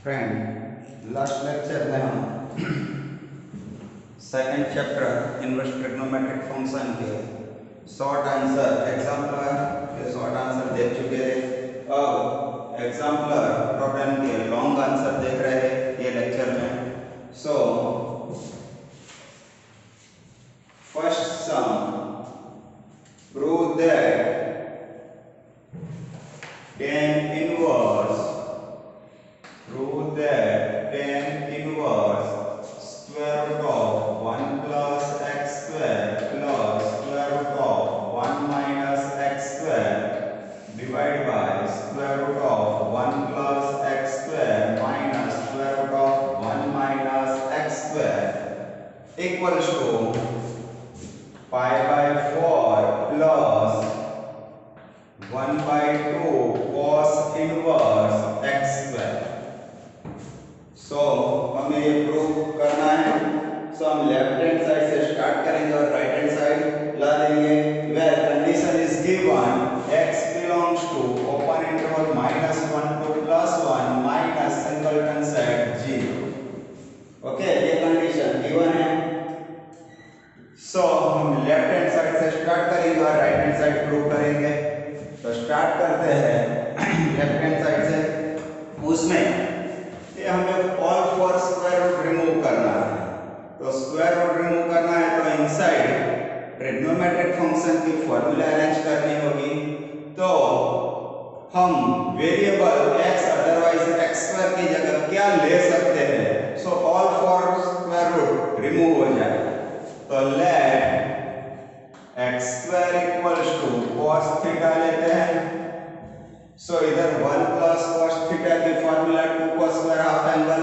Friend, last lecture में हम second chapter inverse trigonometric function के शॉर्ट आंसर एग्जाम्पलर के शॉर्ट आंसर देख चुके थे। अब एग्जाम्पलर प्रॉब्लम के लॉन्ग आंसर देख रहे हैं ये लेक्चर में। So first sum, prove that tan inverse square root of 1 plus x square plus square root of 1 minus x square divided by square root of 1 plus x square minus square root of 1 minus x square equals to pi by 4 plus 1 by 2 cos inverse x square। So हमें ये prove करना है। So हम left hand side से start करेंगे और right hand side ला देंगे। Where condition is given x belongs to open interval -1 to +1 minus singleton set 0। Okay, ये कंडीशन गिवन है। सो हम लेफ्ट हैंड साइड से स्टार्ट करेंगे और राइट हैंड साइड प्रूव करेंगे। तो स्टार्ट करते हैं लेफ्ट हैंड साइड से। उसमें ये हमें all four square root remove करना है। तो स्क्वायर रूट रिमूव करना है तो इनसाइड ट्रिग्नोमेट्रिक फंक्शन की फॉर्मूला अरेंज करनी होगी। तो हम variable x otherwise x square की जगह क्या ले सकते हैं? So all four square root remove हो जाए तो let x square equals to cos theta लेते हैं। सो इधर 1 प्लस cos थीटा की formula 2 cos square half angle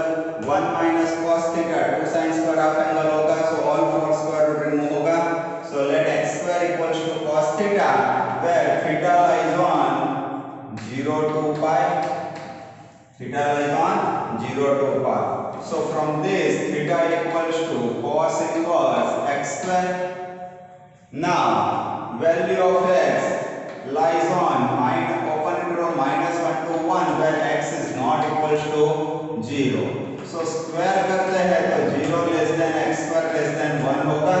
1 minus cos theta 2 sin square half angle होगा। So all four square root remove होगा। So let x square equals to cos theta where theta lies on 0 to pi। Theta lies on 0 to pi। So from this theta equals to cos inverse x square. Now value of x lies on open interval -1 to 1 where x is not equals to 0। So square करते हैं तो 0 less than x square less than 1 होगा।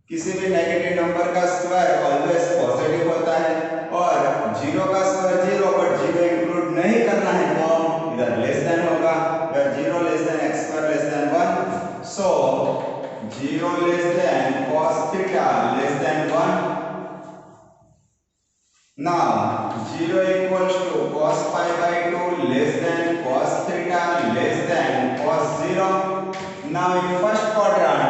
किसी भी negative number का square always positive होता है और 0 का स्क्वायर 0 बट 0 इंक्लूड नहीं करना है तो इधर लेस देन होगा। where 0 less than x square less than 1। So 0 less than cos theta less than 1। Now 0 equals to cos pi by 2 less than cos theta less than cos 0। Now in first quadrant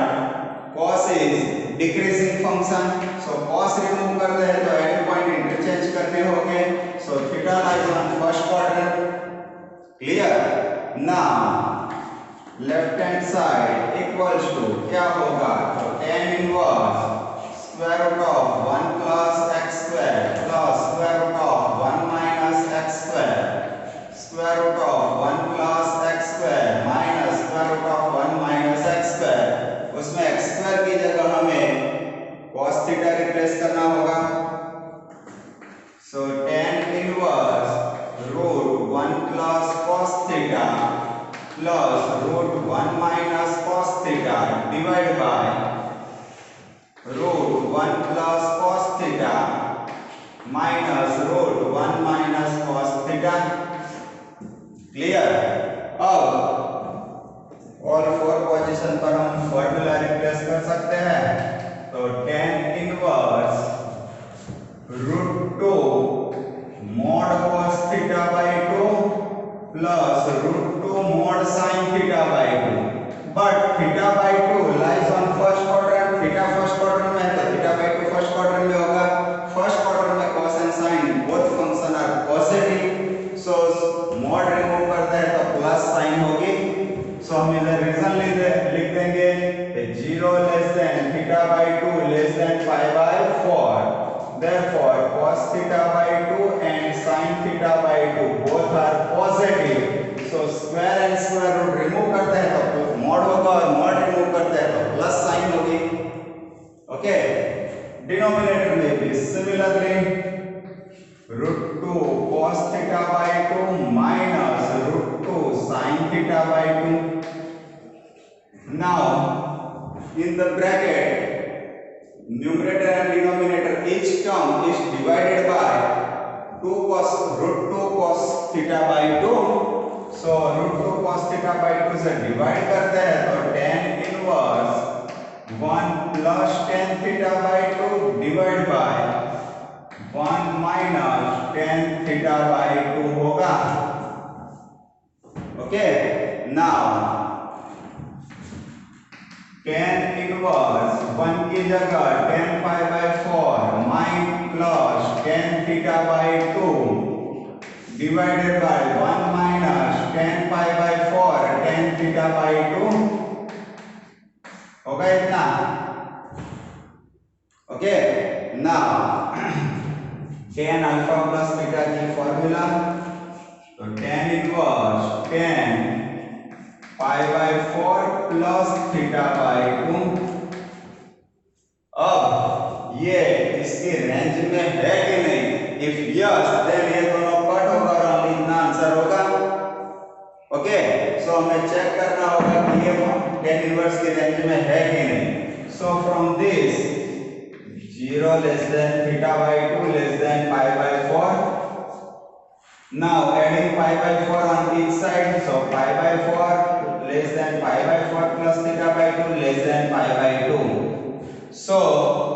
cos is decreasing function। So cos remove करते हैं तो and point interchange करने होंगे। So theta lies on first quadrant। Clear? Now left hand side equals to क्या होगा? तो tan inverse square root of 1 plus x square plus square root of 1 minus x square square root of 1 plus x square minus square root of 1 minus x square. उसमें x square की जगह हमें cos theta replace करना होगा। So tan inverse root 1 plus cos theta plus root 1 minus cos theta divided by root 1 plus cos theta minus root 1 minus cos theta। Clear? अब और four position पर हम formula replace कर सकते हैं। तो tan inverse root 2 mod cos theta by 2 plus root 2 mod sin theta by 2। but theta by 2 lies on first quadrant। theta first quadrant में है तो theta by 2 first quadrant में होगा। first quadrant में cos and sin both function are positive। so mod remove करते हैं तो plus sin होगी। so हम इधर रीजन लिख देंगे 0 less than theta by 2 less than pi by 4। therefore cos theta by 2 and sin theta by 2 both are positive। theta by 2. Now in the bracket, numerator and denominator, each term is divided by 2 cos root 2 cos theta by 2. So root 2 cos theta by 2 से divide करते हैं तो tan inverse 1 plus tan theta by 2 divide by 1 minus tan theta by 2 होगा. Okay, now tan inverse 1 की जगह tan pi by 4 mine plus tan theta by 2 divided by 1 minus tan pi by 4 tan theta by 2 होगा इतना. Okay, now tan alpha plus beta की formula, तो tan inverse tan pi by 4 plus theta by 2. अब ये इसकी range में है कि नहीं? इफ यस देन ये दोनों कट होगा और इतना आंसर होगा. ओके, सो हमें चेक करना होगा कि ये tan इनवर्स की रेंज में है कि नहीं. सो from this 0 less then theta by 2 less than pi by 4. Now adding pi by 4 on each side, so pi by 4 less than pi by 4 plus theta by 2 less than pi by 2. So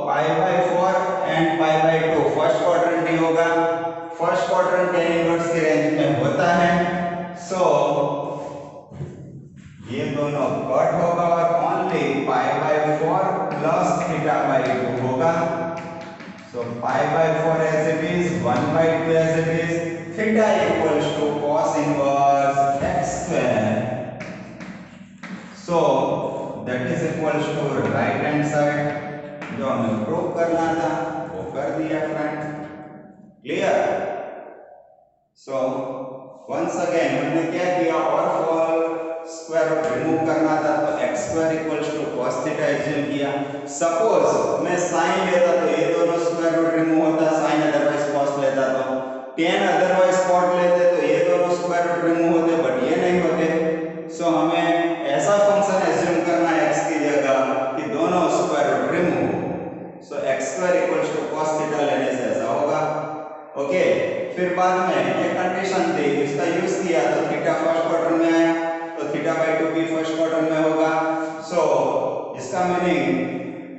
pi by 4 and pi by 2 first quadrant ही होगा. First quadrant tan inverse की range में होता है. So ये दोनों cut होगा और only pi by 4 plus theta by 2 होगा. So pi by 4 as it is, 1 by 2 as it is, theta equals to cos inverse x square. So that is equals to right hand side. जो हमें prove करना था वो कर दिया friend. Clear? So once again हमने क्या किया, और होल स्क्वायर रूट रिमूव करना था तो x square equals to cos theta assume किया. सपोज मैं sin लेता तो ये दोनों स्क्वायर रूट रिमूव होता, sin अदरवाइज cos लेता तो tan अदरवाइज cot लेते तो ये दोनों स्क्वायर रूट रिमूव होते, बट ये नहीं होते. सो हमें ऐसा फंक्शन एज्यूम करना है x की जगह कि दोनों square root remove. So x square equals to cos theta लेने से ऐसा होगा. ओके, फिर बाद में ये कंडीशन थी, इसका यूज किया तो थीटा फर्स्ट क्वाड्रेंट में आया तो थीटा बाय 2 भी फर्स्ट क्वाड्रेंट में होगा. सो इसका meaning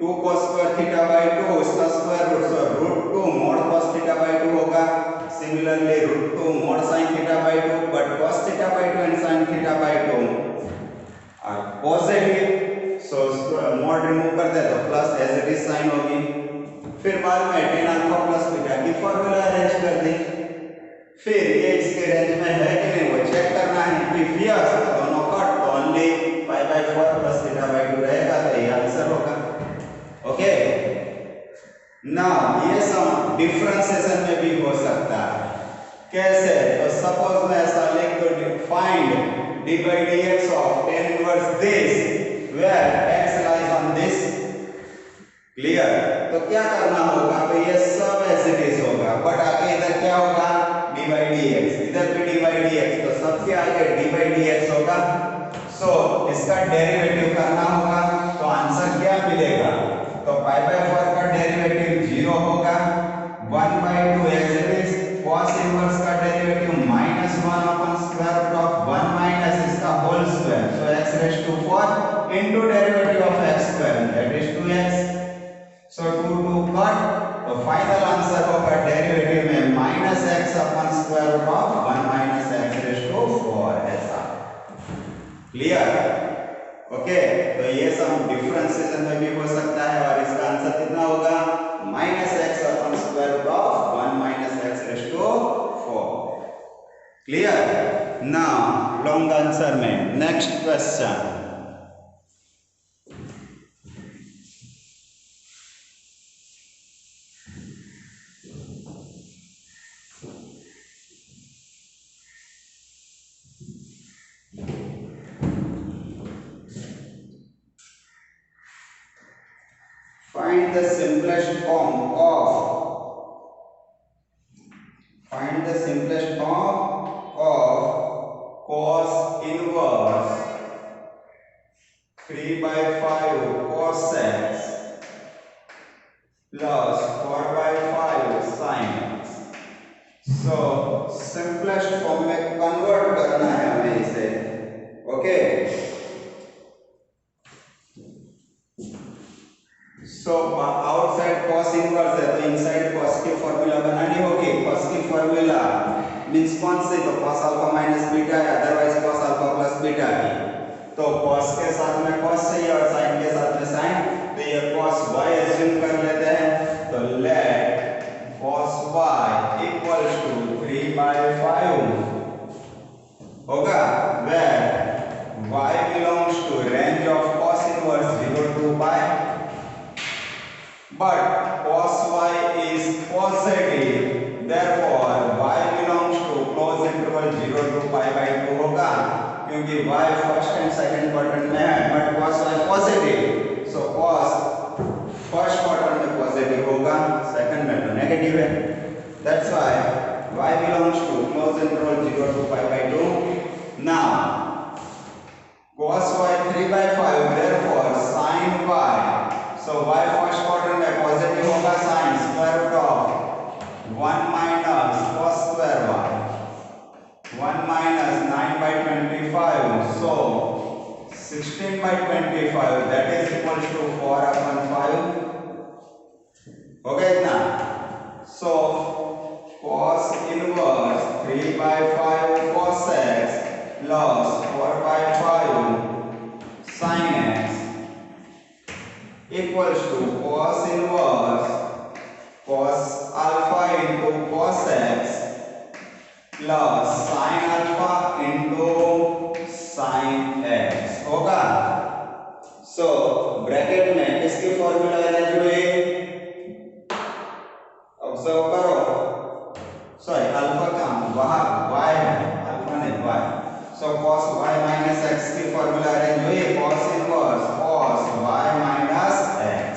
2 cos square theta by 2 इसका square root, so root 2 mod cos theta by 2 होगा. Similarly root 2 mod sin theta by 2, but cos theta by 2 and sin theta by 2 are positive. So mod remove कर दे तो plus as it is sin होगी. फिर बाद में tan alpha plus beta की formula arrange कर दी. फिर ये इसके रेंज में है कि नहीं वो चेक करना है. इफ यस दोनों कट तो only pi by 4 plus theta by 2 रहेगा, तो ये आंसर होगा. ओके, नाउ ये सम डिफरेंशिएशन में भी हो सकता है. कैसे? तो सपोज मैं ऐसा लिख दो, find d by dx of tan inverse this where x lies on this. Clear? तो क्या करना होगा, तो ये सब एज इट इज होगा, बट आगे इधर क्या होगा, d by dx, इधर भी d by dx, तो सबके आगे d by dx होगा. सो इसका डेरिवेटिव करना होगा, तो आंसर क्या मिलेगा, तो पाई बाय 4 का डेरिवेटिव 0 होगा. 1 by 2 as it is, cos inverse का derivative -1 upon square root of 1 minus इसका whole square, so x raise to 4 into derivative of x square, that is 2x. So 2 2 cut, तो final answer होगा derivative में -x upon square root of 1 minus x raise to 4 ऐसा. Clear? Okay, तो ये सब differentiation में भी हो सकता है और इसका आंसर कितना होगा, -x upon square root of 1 minus x raise to 4. Clear? Now long answer में next question. Find the simplest form of cos inverse beta है, otherwise cos alpha plus beta की। तो cos के साथ में cos चाहिए और sin के साथ में sin, तो ये cos y एज्यूम कर लेते हैं। तो let cos y equals to 3/5 होगा, where y belongs to range of cos inverse 0 to pi, but cos y is positive, therefore y belongs to close interval 0 to pi/2 होगा, क्योंकि y first and second quadrant में है, but cos y positive, so cos first quadrant में positive होगा, second में तो negative है। That's why y belongs to close interval 0 to pi/2. Now cos y 3/5, therefore sin y, so y first quadrant में positive होगा, sin square root of 1 minus cos square y, 1 minus 9/25, so 16/25, that is equals to 4/5 होगा इतना। So cos inverse 3/5 cos x plus 4/5 sin x equals to cos inverse cos alpha into cos x plus sin alpha into sin x होगा। So bracket में किसकी formula arrange हुई, observe करो, sorry alpha का वहां y है, alpha नहीं y, सो cos y minus x की फॉर्मूला अरेंज हुई, cos inverse cos y minus x,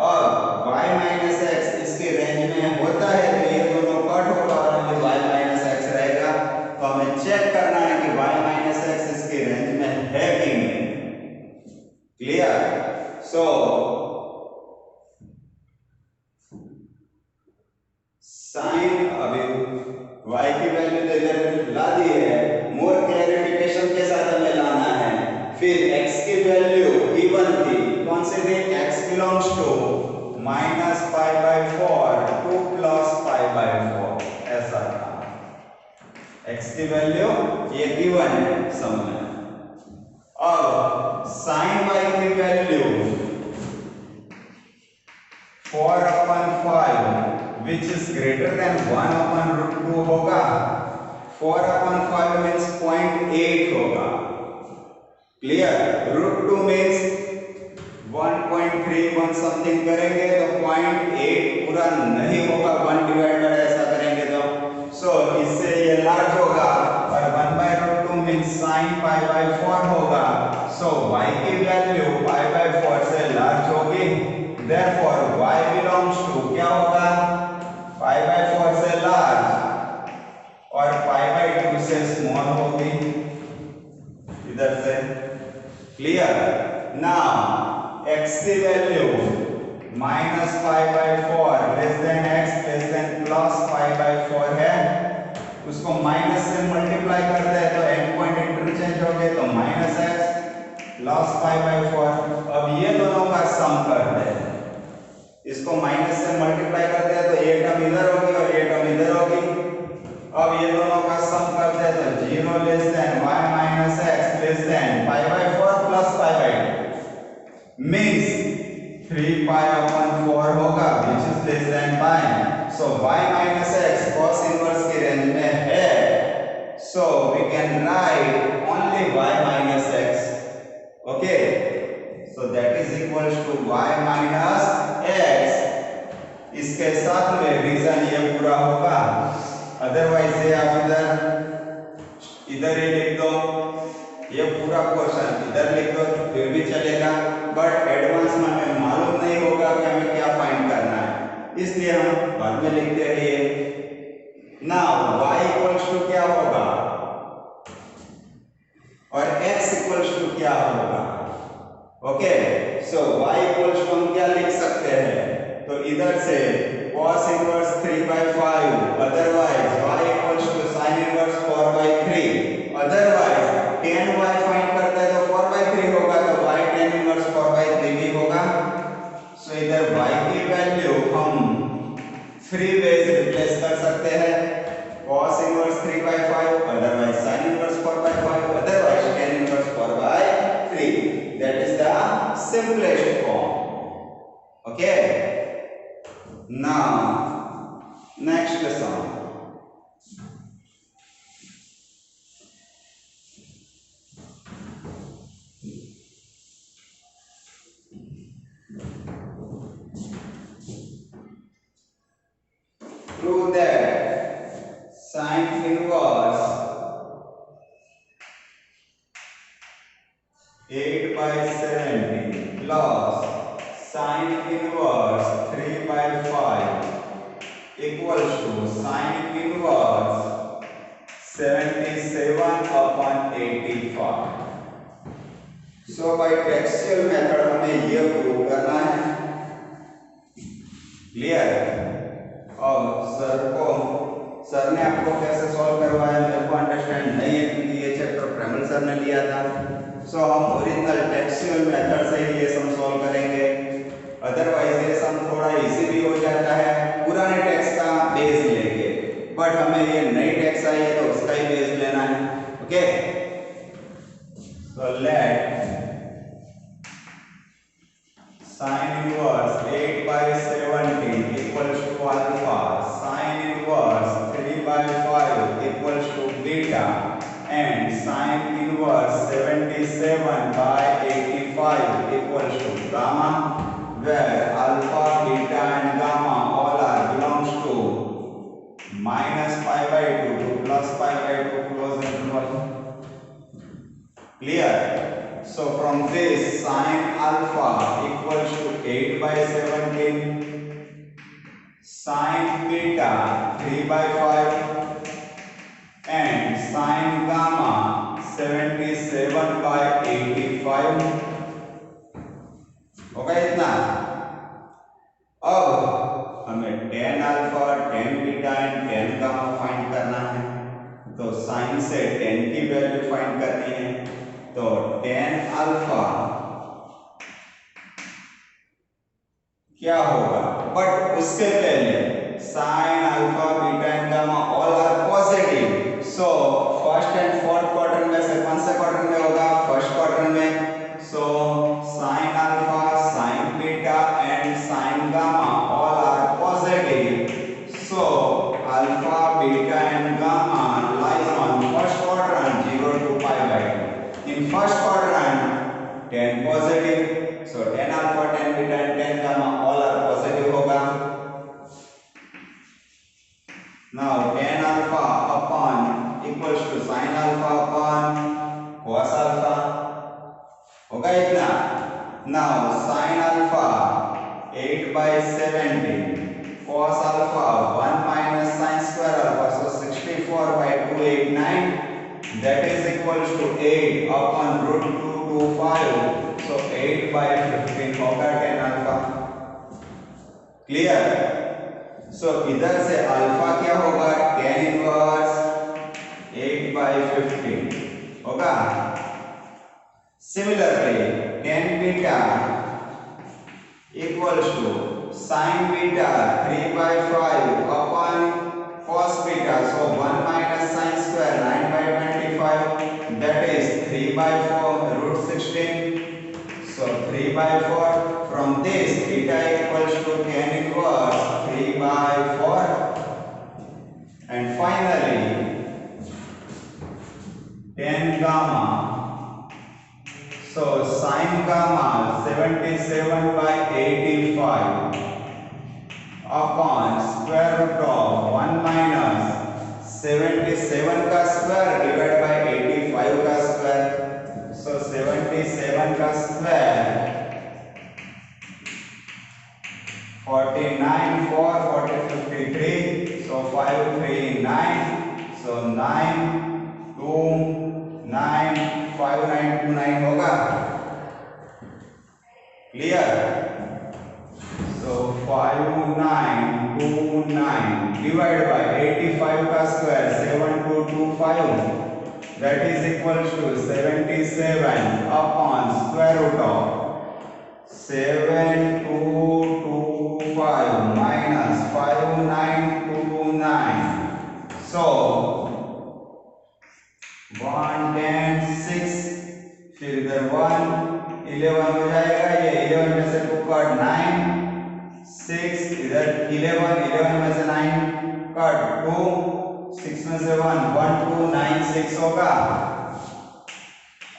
और y minus x इसके रेंज में होता है, तो ये दोनों कट होगा और ये y minus x रहेगा। तो हमें चेक करना है कि y minus x इसके रेंज में है कि नहीं, क्लियर। सो साइन, अभी y की वैल्यू तो इधर ला दी है, मोर क्लैरिफिकेशन के साथ हमें लाना है। फिर x की वैल्यू गिवन थी, कौन सी थी, x बिलोंग्स टू -π/4 टू +π/4, ऐसा था। x की वैल्यू ये गिवन है सम में। अब sin y की value 4/5 which is greater than 1/√2 होगा, 4/5 means 0.8 होगा, क्लियर। √2 means 1.31 समथिंग करेंगे तो 0.8 पूरा नहीं होगा, 1 डिवाइडेड ऐसा करेंगे तो, सो इससे ये लार्ज होगा, और 1/√2 means sin π/4 होगा, सो y की वैल्यू π/4 से लार्ज होगी, therefore y belongs to क्या होगा, π/4 से लार्ज और π/2 से स्मॉल होगी, इधर से, क्लियर। नाउ x की value -π/4 less than x less than +π/4 है, उसको माइनस से मल्टीप्लाई करते हैं तो एंड पॉइंट इंटरचेंज हो गए, तो -x +π/4। अब ये दोनों का सम करते हैं, इसको माइनस से मल्टीप्लाई करते हैं तो ये टर्म इधर होगी और ये टर्म इधर होगी। अब ये दोनों का सम करते हैं तो 0 less than y minus x less than π/4 plus π/2 means 3π/4 होगा, which is less than pi, so y minus x cos inverse की रेंज में है, so we can write only y minus x, okay, so that is equals to y minus x। इसके साथ में reason ये पूरा होगा, अदरवाइज ये आप इधर ही लिख दो, ये पूरा पोर्शन इधर लिख दो फिर भी चलेगा, बट एडवांस में हमें मालूम नहीं होगा कि हमें क्या फाइंड करना है, इसलिए हम बाद में लिखते रहिए। नाउ y इक्वल्स टू क्या होगा और x इक्वल्स टू क्या होगा, okay, so y equals to हम क्या लिख सकते हैं, तो इधर से cos inverse 3/5, otherwise y equals to sin inverse 4/3, otherwise tan y find करते हैं तो 4/3 होगा, तो y tan इनवर्स 4/3 भी होगा। सो इधर y की वैल्यू हम फ्री वेज रिप्लेस कर सकते हैं, cos inverse 3/5 otherwise sin inverse 4/3 8 by 70 plus sine inverse 3 by 5 equals to sine inverse 77 upon 85. So by textual method हमें ये प्रूव करना है. क्लियर? और सर ने आपको कैसे सॉल्व करवाया मेरे को अंडरस्टैंड नहीं है क्योंकि ये चैप्टर प्रेमल सर ने लिया था. सो हम ओरिजिनल टेक्सचुअल मेथड से ही ये सम सॉल्व करेंगे. अदरवाइज ये सम थोड़ा इजी भी हो जाता है पुराने टेक्स्ट का बेस लेके, बट हमें ये नई टेक्स्ट आई है तो उसका ही बेस लेना है. Okay, so let sin inverse 8 by 17 equals to alpha, sin inverse 3 by 5 equals to beta, and sin inverse 77 by 85 equals to gamma, where alpha, beta and gamma all are belongs to minus pi by 2 to plus pi by 2 close interval. Clear? So from this sin alpha equals to 8 by 17, sin beta 3 by 5 and sin gamma 77 by 85. होगा इतना. अब हमें tan alpha, tan beta and tan gamma find करना है. तो sin से tan की value find करनी है. तो tan अल्फा क्या होगा, बट उससे पहले sin alpha, beta and gamma all are positive. So first and fourth quadrant में से कौन से क्वाड्रेंट में होगा? फर्स्ट क्वाड्रेंट में. So sin alpha, sin beta and sin gamma all are positive. So alpha, beta and gamma lies on first quadrant 0 to pi by 2. In first quadrant tan positive, so tan alpha, tan beta and tan gamma all are positive होगा. Now tan alpha upon equals to sin alpha upon cos alpha होगा इतना. Now sin alpha 8 by 70 cos alpha 1 minus sin square alpha, so 64 by 289. That is equals to 8 upon root 225. So 8 by 15 होगा tan alpha. Clear? So इधर से alpha क्या होगा? tan inverse 8 by 15 होगा. Similarly tan beta equals to sin beta 3 by 5 upon cos beta, so 1 minus sin square 9 by 25, that is 3 by 4 root 16. So 3 by 4. From this beta equals to tan inverse 3 by 4. And finally tan gamma. So sin gamma 77 by 85 upon square root of 1 minus 77 का square divide by 85 का square. सो 77 का square 49 4 40 53, so 539, so 9 2 9 5929 होगा. Clear? So 5929 divided by 85 का square 7225, that is equals to 77 upon square root of 7225 minus 5929. So 110 6, फिर इधर 1 11 हो जाएगा. ये 11 में से 2 कट 9 6, इधर 11 में से 9 कट 2, 6 में से 1 1 2 9 6 होगा.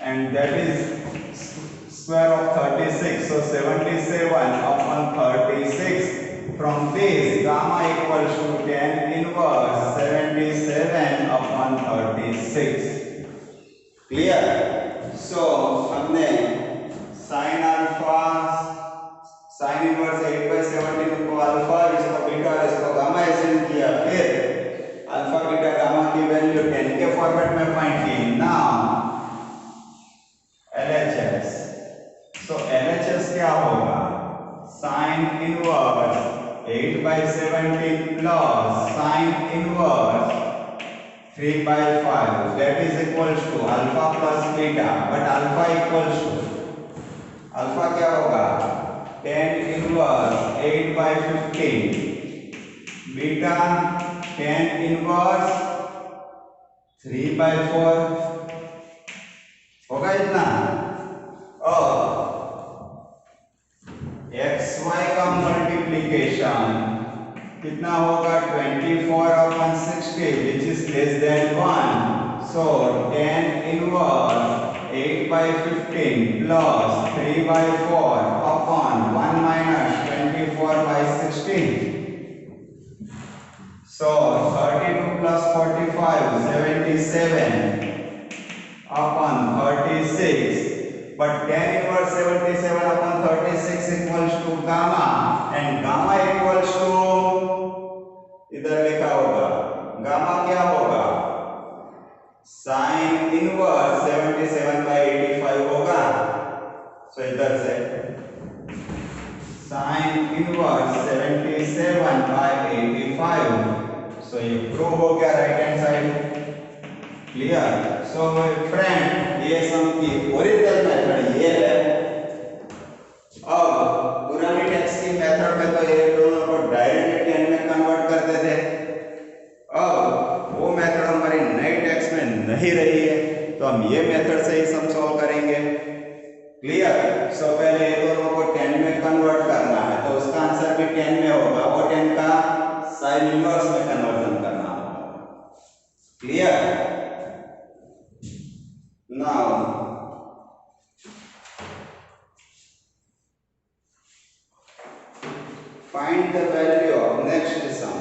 And that is square of 36, so 77 upon 36. From this gamma equals to tan inverse 77 upon 36. Clear? सो हमने साइन अल्फा साइन इनवर्स 8/17 को अल्फा, इसको बीटा और इसको गामा एज्यूम किया, फिर अल्फा बीटा गामा की वैल्यू 10 के फॉर्मेट में फाइंड की। नाउ LHS, सो LHS क्या होगा? Sine inverse 8/17 plus sine inverse 3/5, that is equals to alpha plus beta, but alpha equals to alpha क्या होगा? 10 inverse 8/15, beta 10 inverse 3/4 होगा इतना। और xy का मल्टीप्लिकेशन कितना होगा? 24/60 which is less than 1, so 10 inverse 8/15 plus 3/4 upon 1 minus 24/16, so 32 plus 45 77 upon 36, but 10 inverse 77 upon 36 equals to gamma, and gamma equals to, इधर लिखा होगा गामा क्या होगा? साइन इनवर्स 77/85 होगा। सो इधर से साइन इनवर्स 77/85, सो ये प्रूव हो गया right hand side. Clear? So friend, ये सम की ओरिजिनल मेथड ये है। अब पुरानी टेक्स्ट की मेथड में तो ये दोनों को डायरेक्टली 10 में कन्वर्ट करते थे। अब वो मेथड हमारी नई टेक्स्ट में नहीं रही है, तो हम ये मेथड से ही सम सॉल्व करेंगे। क्लियर? सो पहले ये दोनों को 10 में कन्वर्ट करना है, तो उसका आंसर भी 10 में होगा, और 10 का साइन इनवर्स में कन्वर्जन करना होगा। Clear? Now find the value of next sum.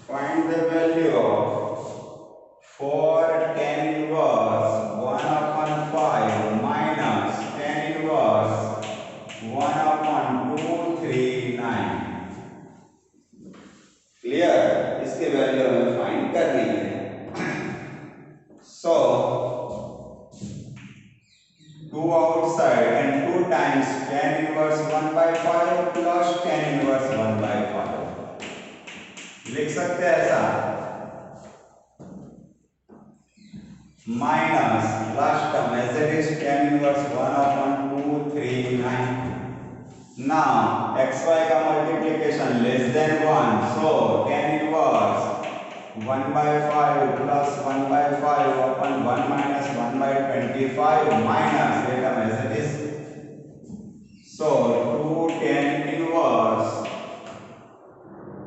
Find the value of 4 tan inverse 1/5 minus tan inverse 1/239. Clear? इसके वैल्यू हमें फाइंड करनी है। सो 2 outside and 2 times tan inverse 1/5 plus tan inverse 1/5, लिख सकते हैं ऐसा, minus last term as it is tan inverse 1/239. Now xy का multiplication less than 1, so tan inverse 1/5 plus 1/5 upon 1 minus 1/25 minus ये term as it is, so 2 tan inverse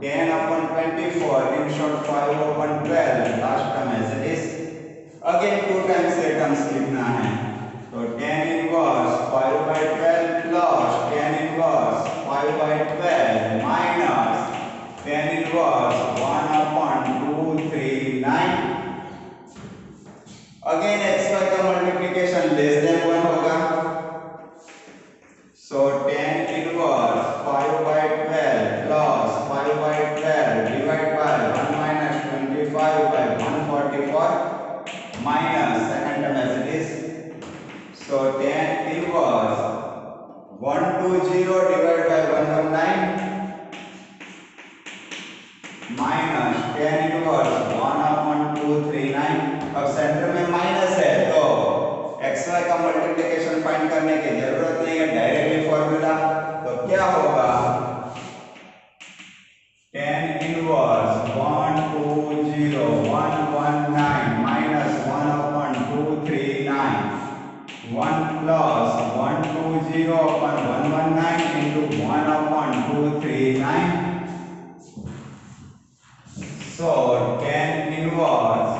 10 upon 24, in short 5 upon 12, last term as it is, again 2 times ये terms लिखना है, तो tan inverse 5/12 plus tan inverse 5/12 minus tan inverse 1/239, again xy का multiplication less than 1 होगा, so tan inverse 5/12 plus 5/12 divided by 1 minus 25 by 144 minus second term as it is, so tan inverse 120 divided by 119 minus tan inverse 1/239. अब centre में minus है, तो xy का multiplication find करने की जरूरत नहीं है, डायरेक्टली फॉर्मूला, तो क्या होगा? tan inverse 120 119 minus 1/239, 1 plus 120 upon 119 into 1/239, so tan inverse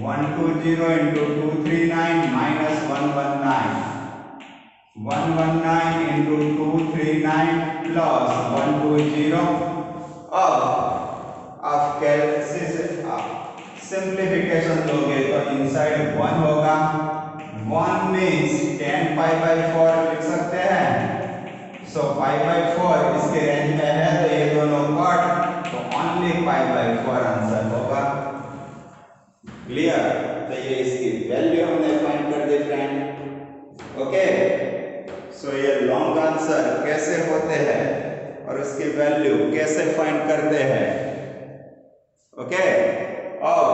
120 into 239 minus 119, 119 into 239 plus 120। अब आप सिंप्लीफिकेशन दोगे तो इनसाइड 1 होगा। 1 मीन्स 10 पाई बाई 4 लिख सकते हैं। सो पाई बाई 4 इसके रेंज में है तो ये दोनों कट, तो ओनली पाई बाई 4 आंसर होगा। क्लियर? तो ये इसकी वैल्यू हमने फाइंड कर दी फ्रेंड। ओके, सो ये लॉन्ग आंसर कैसे होते हैं और उसकी वैल्यू कैसे फाइंड करते हैं। ओके, अब